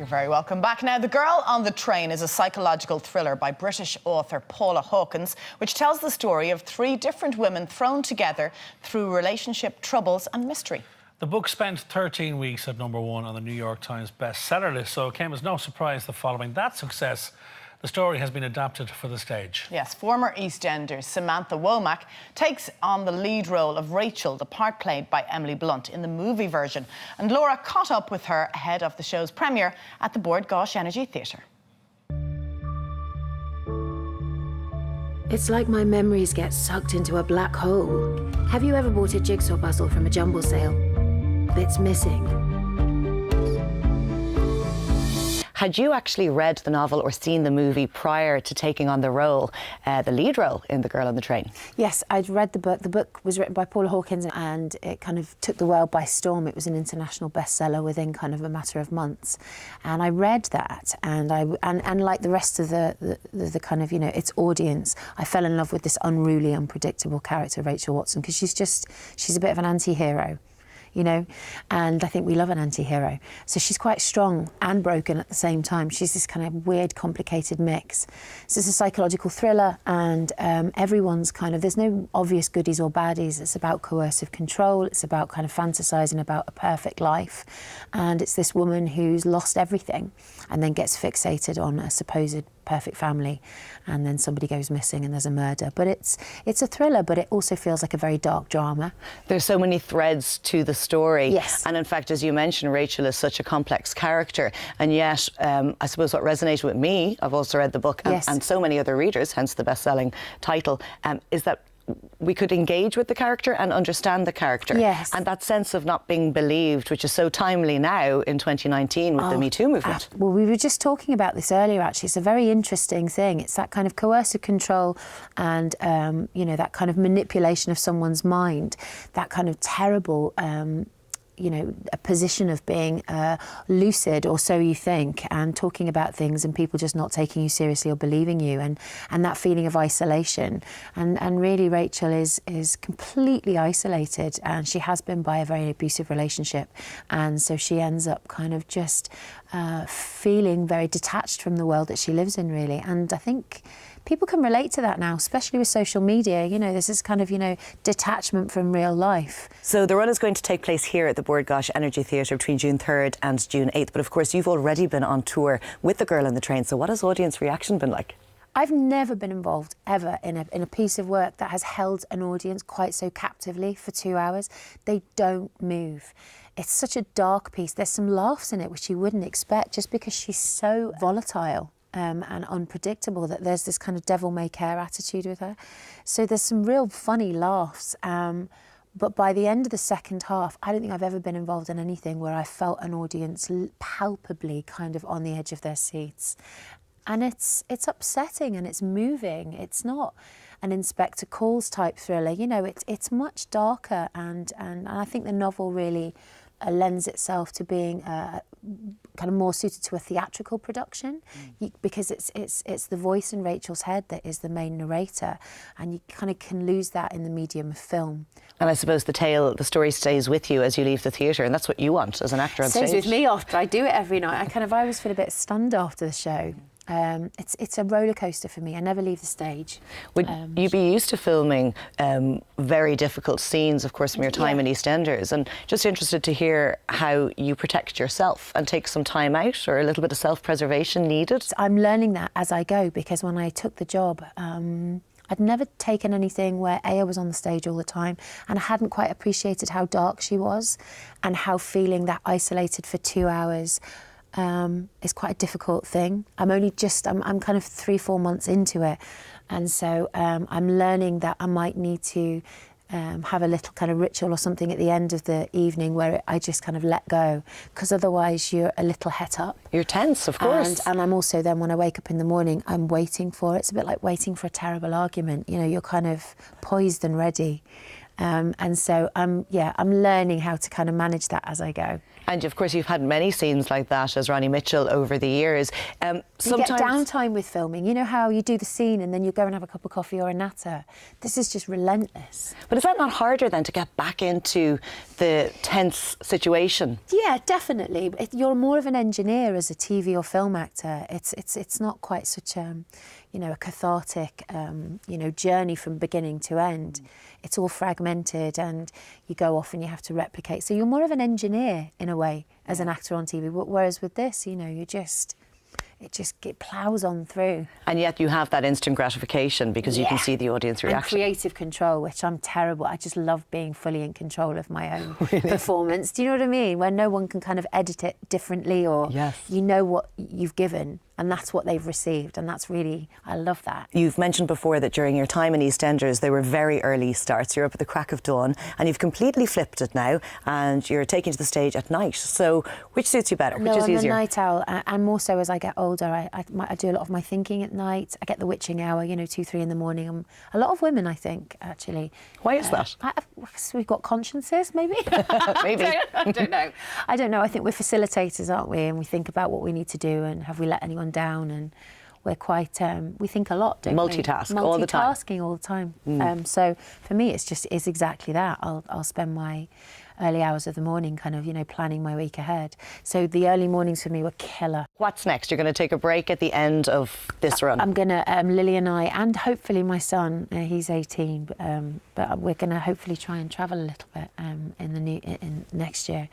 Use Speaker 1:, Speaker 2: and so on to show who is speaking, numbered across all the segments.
Speaker 1: You're very welcome back. Now, The Girl on the Train is a psychological thriller by British author Paula Hawkins, which tells the story of three different women thrown together through relationship troubles and mystery.
Speaker 2: The book spent 13 weeks at #1 on the New York Times bestseller list, so it came as no surprise that following that success, the story has been adapted for the stage.
Speaker 1: Yes, former EastEnders Samantha Womack takes on the lead role of Rachel, the part played by Emily Blunt in the movie version. And Laura caught up with her ahead of the show's premiere at the Bord Gáis Energy Theatre.
Speaker 3: It's like my memories get sucked into a black hole. Have you ever bought a jigsaw puzzle from a jumble sale? Bits missing.
Speaker 4: Had you actually read the novel or seen the movie prior to taking on the role, the lead role in The Girl on the Train?
Speaker 3: Yes, I'd read the book. The book was written by Paula Hawkins and it kind of took the world by storm. It was an international bestseller within kind of a matter of months. And I read that and like the rest of the kind of, you know, its audience, I fell in love with this unruly, unpredictable character, Rachel Watson, because she's a bit of an anti-hero. You know, and I think we love an anti-hero. So she's quite strong and broken at the same time. She's this kind of weird, complicated mix. So it's a psychological thriller and everyone's kind of, there's no obvious goodies or baddies. It's about coercive control. It's about kind of fantasising about a perfect life. And it's this woman who's lost everything and then gets fixated on a supposed perfect family, and then somebody goes missing and there's a murder. But it's a thriller, but it also feels like a very dark drama.
Speaker 4: There's so many threads to the story.
Speaker 3: Yes.
Speaker 4: And in fact, as you mentioned, Rachel is such a complex character, and yet I suppose what resonated with me, I've also read the book, and so many other readers, hence the best-selling title, is that we could engage with the character and understand the character.
Speaker 3: Yes.
Speaker 4: And that sense of not being believed, which is so timely now in 2019 with the Me Too movement.
Speaker 3: Well, we were just talking about this earlier, actually. It's a very interesting thing. It's that kind of coercive control and, you know, that kind of manipulation of someone's mind, that kind of terrible you know, a position of being lucid, or so you think, and talking about things and people just not taking you seriously or believing you, and that feeling of isolation. And really Rachel is completely isolated, and she has been by a very abusive relationship, and so she ends up kind of just feeling very detached from the world that she lives in, really. And I think people can relate to that now, especially with social media. You know, this is kind of, you know, detachment from real life.
Speaker 4: So the run is going to take place here at the Bord Gáis Energy Theatre between June 3rd and June 8th. But of course, you've already been on tour with The Girl on the Train. So what has audience reaction been like?
Speaker 3: I've never been involved ever in a piece of work that has held an audience quite so captively for 2 hours. They don't move. It's such a dark piece. There's some laughs in it which you wouldn't expect, just because she's so volatile and unpredictable, that there's this kind of devil-may-care attitude with her. So there's some real funny laughs. But by the end of the second half, I don't think I've ever been involved in anything where I felt an audience palpably kind of on the edge of their seats. And it's upsetting and it's moving. It's not an Inspector Calls type thriller. You know, it's much darker, and I think the novel really lends itself to being kind of more suited to a theatrical production, because it's the voice in Rachel's head that is the main narrator, and you kind of can lose that in the medium of film.
Speaker 4: And I suppose the story stays with you as you leave the theatre, and that's what you want as an actor on stage.
Speaker 3: It stays with me after I do it every night. I always feel a bit stunned after the show. It's a roller coaster for me. I never leave the stage.
Speaker 4: Would you be used to filming very difficult scenes, of course, from your time in EastEnders? And just interested to hear how you protect yourself and take some time out, or a little bit of self-preservation needed.
Speaker 3: I'm learning that as I go, because when I took the job, I'd never taken anything where I was on the stage all the time, and I hadn't quite appreciated how dark she was, and how feeling that isolated for 2 hours is quite a difficult thing. I'm kind of 3-4 months into it, and so I'm learning that I might need to have a little kind of ritual or something at the end of the evening where I just kind of let go, because otherwise you're a little het up.
Speaker 4: You're tense, of course.
Speaker 3: And I'm also then, when I wake up in the morning, I'm waiting for it. It's a bit like waiting for a terrible argument. You know, you're kind of poised and ready. And so I'm learning how to kind of manage that as I go.
Speaker 4: And of course, you've had many scenes like that as Ronnie Mitchell over the years.
Speaker 3: You get downtime with filming. You know how you do the scene and then you go and have a cup of coffee or a natter. This is just relentless.
Speaker 4: But is that not harder then to get back into the tense situation?
Speaker 3: Yeah, definitely. You're more of an engineer as a TV or film actor. It's not quite such a cathartic journey from beginning to end. It's all fragmented and you go off and you have to replicate. So you're more of an engineer in a way as an actor on TV. Whereas with this, it ploughs on through.
Speaker 4: And yet you have that instant gratification because you can see the audience reaction.
Speaker 3: And creative control, which I'm terrible. I just love being fully in control of my own performance. Do you know what I mean? Where no one can kind of edit it differently or you know what you've given and that's what they've received. And that's really, I love that.
Speaker 4: You've mentioned before that during your time in EastEnders, they were very early starts. You're up at the crack of dawn and you've completely flipped it now and you're taking to the stage at night. So which suits you better? Which is easier?
Speaker 3: I'm a night owl, and more so as I get older. I do a lot of my thinking at night. I get the witching hour, 2, 3 in the morning. A lot of women, I think, actually.
Speaker 4: Why is that?
Speaker 3: We've got consciences, maybe?
Speaker 4: Maybe.
Speaker 3: I don't know. I don't know. I think we're facilitators, aren't we? And we think about what we need to do and have we let anyone down, and we're quite we think a lot, don't we?
Speaker 4: Multitask all the time.
Speaker 3: Multitasking all the time. So for me it's exactly that. I'll spend my early hours of the morning kind of planning my week ahead. So the early mornings for me were killer.
Speaker 4: What's next? You're going to take a break at the end of this run?
Speaker 3: I'm going to Lily and I, and hopefully my son, he's 18, but we're going to hopefully try and travel a little bit in next year,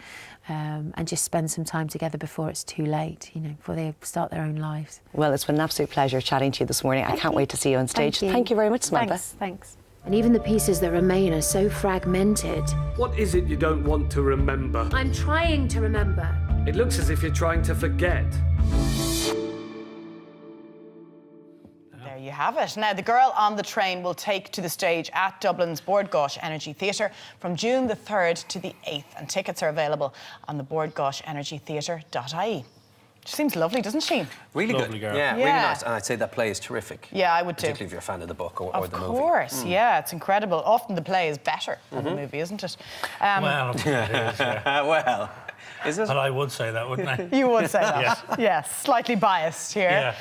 Speaker 3: and just spend some time together before it's too late, before they start their own lives.
Speaker 4: Well, it's been an absolute pleasure chatting to you this morning. I can't wait to see you on stage. Thank you very much, Samantha.
Speaker 3: Thanks. And even the pieces that remain are so fragmented.
Speaker 5: What is it you don't want to remember?
Speaker 3: I'm trying to remember.
Speaker 5: It looks as if you're trying to forget.
Speaker 1: There you have it. Now, The Girl on the Train will take to the stage at Dublin's Bord Gáis Energy Theatre from June the 3rd to the 8th, and tickets are available on the bordgaishenergytheatre.ie. She seems lovely, doesn't she?
Speaker 6: Really
Speaker 2: Lovely
Speaker 6: good.
Speaker 2: girl.
Speaker 6: Yeah, really nice. And I'd say that play is terrific.
Speaker 1: Yeah, I would too.
Speaker 6: Particularly if you're a fan of the book or the movie.
Speaker 1: Of course, yeah, it's incredible. Often the play is better than the movie, isn't it?
Speaker 2: Well, it is, yeah.
Speaker 6: Well, is it?
Speaker 2: But I would say that, wouldn't I?
Speaker 1: You would say that. Yes, slightly biased here.
Speaker 2: Yeah.